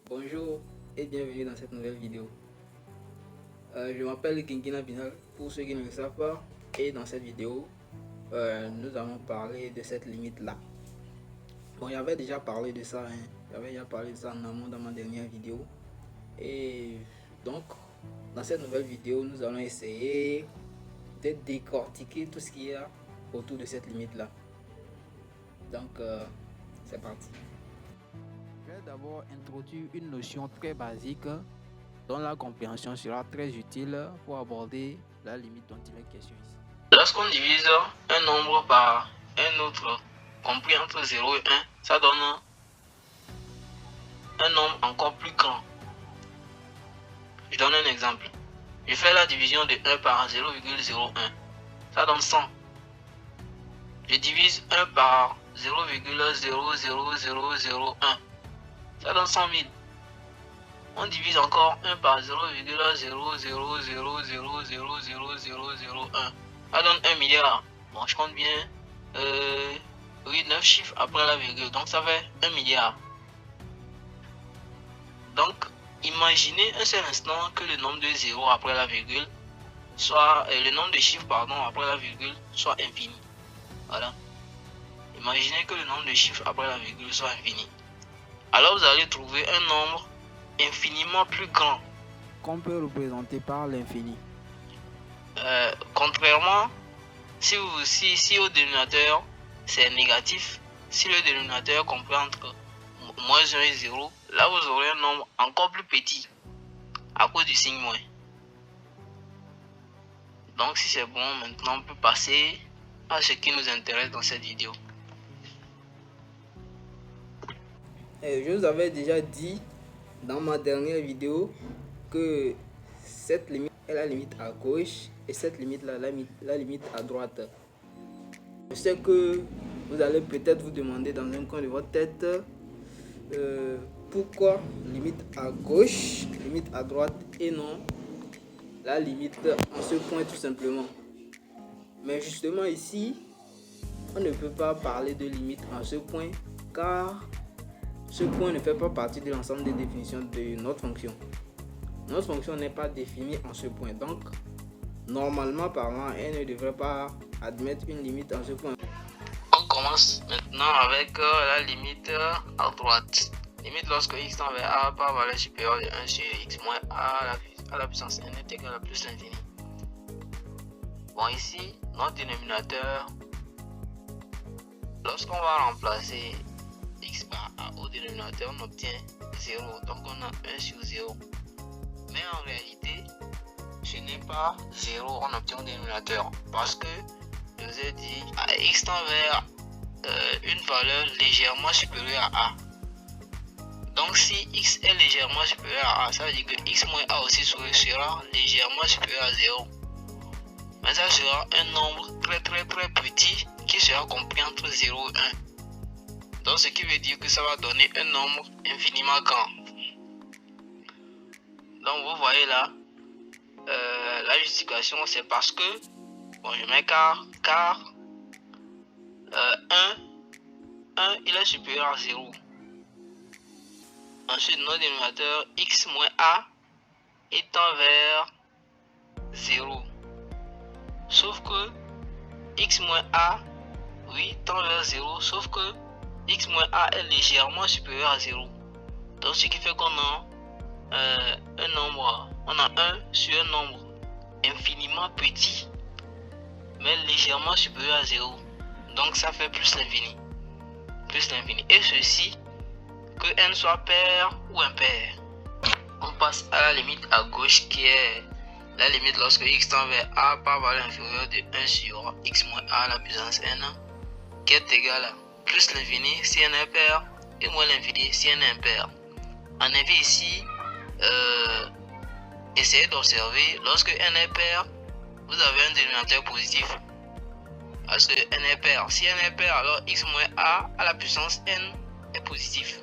Bonjour et bienvenue dans cette nouvelle vidéo. Je m'appelle Kinkina Binal pour ceux qui ne le savent pas, et dans cette vidéo nous allons parler de cette limite là. Bon, j'avais déjà parlé de ça, j'avais déjà parlé de ça en amont dans ma dernière vidéo, et donc dans cette nouvelle vidéo nous allons essayer de décortiquer tout ce qu'il y a autour de cette limite là. Donc c'est parti. Je vais d'abord introduire une notion très basique dont la compréhension sera très utile pour aborder la limite dont il est question ici. Lorsqu'on divise un nombre par un autre compris entre 0 et 1, ça donne un nombre encore plus grand. Je donne un exemple. Je fais la division de 1 par 0,01. Ça donne 100. Je divise 1 par 0,00001. Ça donne 100 000. On divise encore 1 par 0,000000001. Ça donne 1 milliard. Bon, je compte bien. Oui, 9 chiffres après la virgule. Donc ça fait 1 milliard. Donc, imaginez un seul instant que le nombre de zéros après la virgule soit, le nombre de chiffres pardon après la virgule soit infini. Voilà. Imaginez que le nombre de chiffres après la virgule soit infini. Alors vous allez trouver un nombre infiniment plus grand qu'on peut représenter par l'infini. Contrairement, si au dénominateur c'est négatif, si le dénominateur comprend entre moins 1 et 0, là vous aurez un nombre encore plus petit à cause du signe moins. Donc si c'est bon, maintenant on peut passer à ce qui nous intéresse dans cette vidéo. Je vous avais déjà dit dans ma dernière vidéo que cette limite est la limite à gauche et cette limite là la limite à droite. Je sais que vous allez peut-être vous demander dans un coin de votre tête pourquoi limite à gauche, limite à droite et non la limite en ce point tout simplement. Mais justement ici on ne peut pas parler de limite en ce point car ce point ne fait pas partie de l'ensemble des définitions de notre fonction. Notre fonction n'est pas définie en ce point. Donc, normalement parlant, elle ne devrait pas admettre une limite en ce point. On commence maintenant avec la limite à droite. Limite lorsque x tend vers a par valeur supérieure de 1 sur x moins a à la puissance n est égal à plus l'infini. Bon, ici, notre dénominateur, lorsqu'on va remplacer x par a au dénominateur, on obtient 0. Donc on a 1 sur 0. Mais en réalité, ce n'est pas 0, on obtient au dénominateur. Parce que je vous ai dit, à x tend vers une valeur légèrement supérieure à a. Donc si x est légèrement supérieur à a, ça veut dire que x moins a aussi sera légèrement supérieur à 0. Mais ça sera un nombre très petit qui sera compris entre 0 et 1. Donc ce qui veut dire que ça va donner un nombre infiniment grand. Donc vous voyez là, la justification c'est parce que, bon je mets car 1 il est supérieur à 0. Ensuite notre dénominateur x moins a étend vers 0. Sauf que x moins a, oui, tend vers 0, sauf que x moins a est légèrement supérieur à 0. Donc ce qui fait qu'on a un nombre, on a 1 sur un nombre infiniment petit mais légèrement supérieur à 0. Donc ça fait plus l'infini. Et ceci, que n soit pair ou impair. On passe à la limite à gauche qui est la limite lorsque x tend vers a par valeur inférieure de 1 sur x moins a à la puissance n qui est égal à plus l'infini si n est pair et moins l'infini si n est impair. En effet ici, essayez d'observer, lorsque n est pair, vous avez un dénominateur positif. Parce que n est pair. Si n est pair, alors x moins a à la puissance n est positif.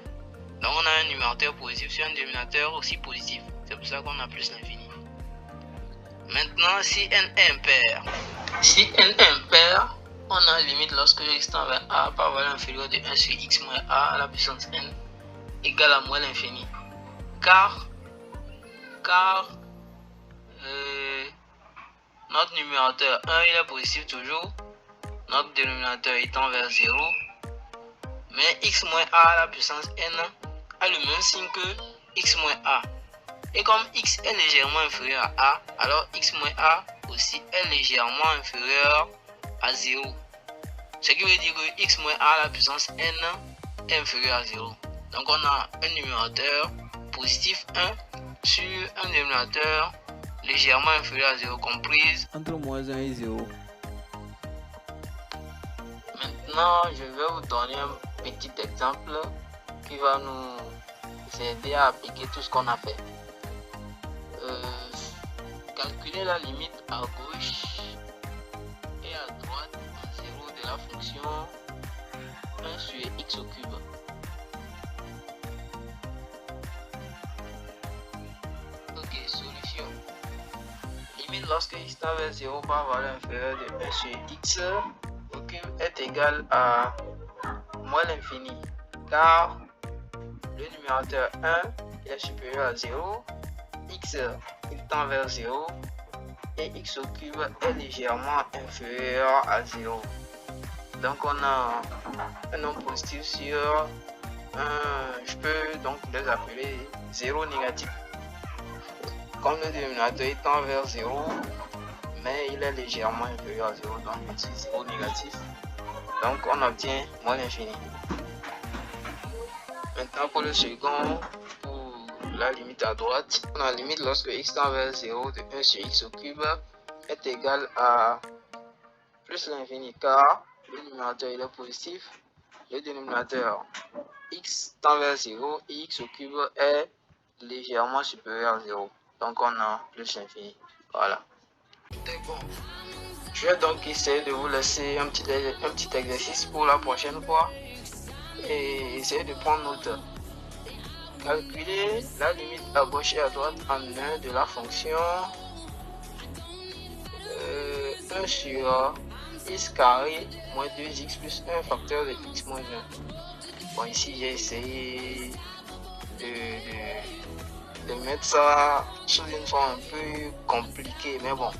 Donc on a un numérateur positif sur un dénominateur aussi positif. C'est pour ça qu'on a plus l'infini. Maintenant, si n est impair. Si n est impair, on a une limite lorsque x tend vers a par valeur inférieure de 1 sur x moins a à la puissance n égale à moins l'infini. car notre numérateur 1 il est positif toujours, notre dénominateur étant vers 0, mais x moins a à la puissance n a le même signe que x moins a. Et comme x est légèrement inférieur à a, alors x moins a aussi est légèrement inférieur à 0. Ce qui veut dire que x moins a à la puissance n est inférieur à 0. Donc on a un numérateur positif 1 sur un dénominateur légèrement inférieur à 0 comprise entre moins 1 et 0. Maintenant, je vais vous donner un petit exemple qui va nous aider à appliquer tout ce qu'on a fait. Calculer la limite à gauche et à droite en 0 de la fonction 1 sur x au cube. Ok, solution. Limite lorsque x tend vers 0 par valeur inférieure de 1 sur x au cube est égal à moins l'infini, car le numérateur 1 est supérieur à 0, x il tend vers 0 et x au cube est légèrement inférieur à 0. Donc on a un nombre positif sur je peux donc les appeler 0 négatif. Comme le dénominateur il tend vers 0, mais il est légèrement inférieur à 0, donc on utilise 0 négatif. Donc on obtient moins l'infini. Maintenant pour le second, pour la limite à droite, on a la limite lorsque x tend vers 0 de 1 sur x au cube est égal à plus l'infini, car le numérateur il est positif, le dénominateur x tend vers 0 et x au cube est légèrement supérieur à 0. Donc on a plus l'infini. Voilà. Bon. Je vais donc essayer de vous laisser un petit exercice pour la prochaine fois et essayer de prendre note. Calculer la limite à gauche et à droite en 1 de la fonction 1 sur x carré moins 2x plus 1 facteur de x moins 1. Bon, ici j'ai essayé de mettre ça sous une forme un peu compliquée, mais bon,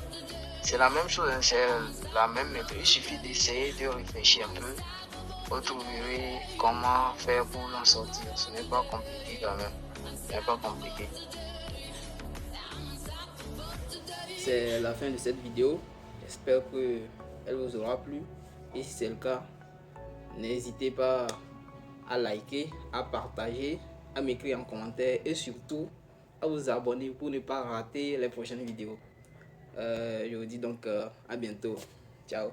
c'est la même chose, c'est la même méthode. Il suffit d'essayer de réfléchir un peu. Vous trouverez comment faire pour en sortir. Ce n'est pas compliqué quand même. Ce n'est pas compliqué. C'est la fin de cette vidéo. J'espère qu'elle vous aura plu. Et si c'est le cas, n'hésitez pas à liker, à partager, à m'écrire en commentaire et surtout à vous abonner pour ne pas rater les prochaines vidéos. Je vous dis donc à bientôt. Ciao.